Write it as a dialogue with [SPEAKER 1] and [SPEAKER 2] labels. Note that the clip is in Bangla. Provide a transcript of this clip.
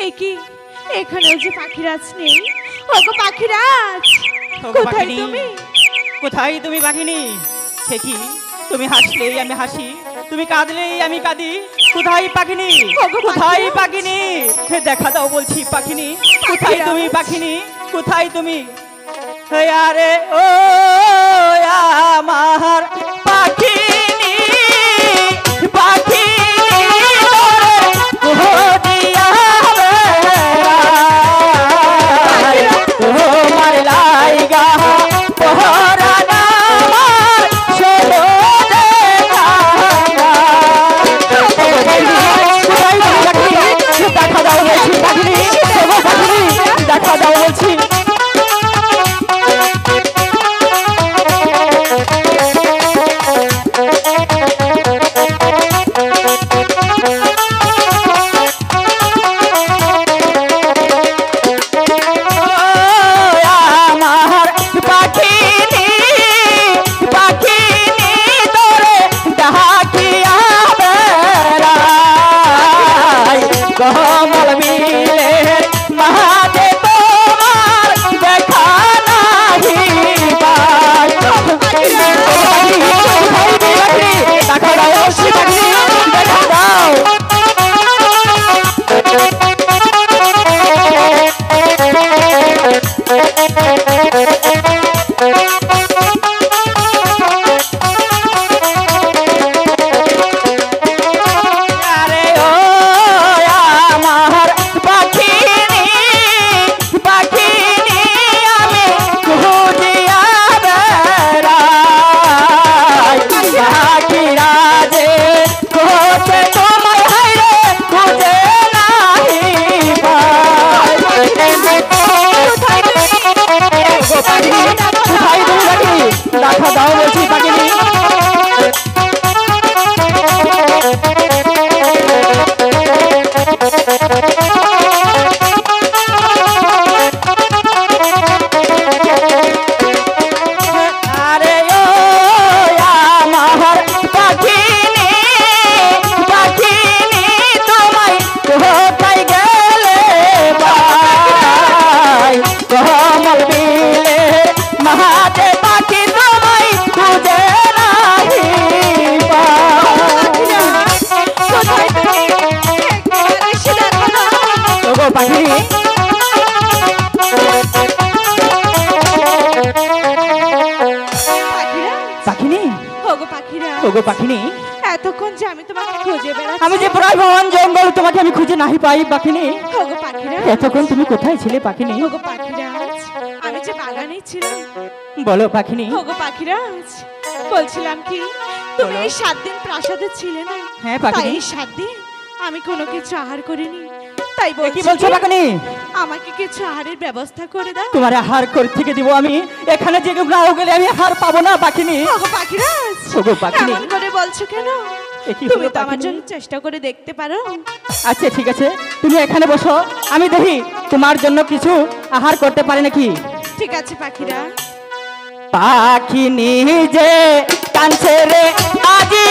[SPEAKER 1] এই কি এখানেও যে পাখিরাজ নেই? ওগো পাখিরাজ, কোথায় তুমি?
[SPEAKER 2] কোথায় তুমি বাঘিনী? সে কি, তুমি হাসলেই আমি হাসি, তুমি কাঁদলেই আমি কাঁদি। কোথায় পাখিনি? কোথায় পাখিনি? দেখা দাও বলছি পাখিনি। কোথায় তুমি পাখিনি? কোথায় তুমি? আরে ও আমার পাখিনি, পাখিনি তোমার লাইগা পহরা নামার ষোলো দেখা দাও বলছি পাখিনি, দেখা দাও বলছি। কমল মিলে মাঝে তোমার দেখা নাহি পাই। দেখা দাও দেখা দাও। দেখা দাও বলছি পাখিনি। আরে ও আমার পাখিনি, পাখিনি তোমায় কোথায় গেলে ভাই? কমল মিলে মাঝে পাখি তোমায় খুঁজে নাহি পাখি। পাখিনি,
[SPEAKER 1] ওগো পাখিরাজ,
[SPEAKER 2] ওগো পাখিনি,
[SPEAKER 1] এতক্ষণ যে আমি তোমাকে খুঁজে বেড়াচ্ছি,
[SPEAKER 2] আমি যে প্রায় বন জঙ্গল তোমাকে আমি খুঁজে নাহি পাই পাখিনি।
[SPEAKER 1] ওগো পাখিরাজ,
[SPEAKER 2] এতক্ষণ তুমি কোথায় ছিলে পাখিনি?
[SPEAKER 1] ওগো পাখিরাজ, আমি যে বাগানে ছিলাম।
[SPEAKER 2] বলো পাখিনি।
[SPEAKER 1] ওগো পাখিরাজ, বলছিলাম কি তুমি এই 7 দিন প্রাসাদে ছিলে না?
[SPEAKER 2] হ্যাঁ পাখিনি।
[SPEAKER 1] তাই এই 7 দিন আমি কোনো কিছু আহার করিনি, তাই বলছি
[SPEAKER 2] কি বলছো পাখিনি?
[SPEAKER 1] আমাকে কিছু আহারের ব্যবস্থা করে দাও।
[SPEAKER 2] তোমার আহার করে থেকে দিব আমি। এখানে যে না গেলে আমি আহার পাবো না পাখিনি।
[SPEAKER 1] ওগো পাখিরাজ,
[SPEAKER 2] ওগো পাখিনি,
[SPEAKER 1] এমন করে বলছো কেন? তুমি তো আমার জন্য চেষ্টা করে দেখতে পারো।
[SPEAKER 2] আচ্ছা ঠিক আছে, তুমি এখানে বসো, আমি দেখি তোমার জন্য কিছু আহার করতে পারি নাকি।
[SPEAKER 1] ঠিক আছে পাখিরা।
[SPEAKER 2] পাখিনি যে কানছে রে আজি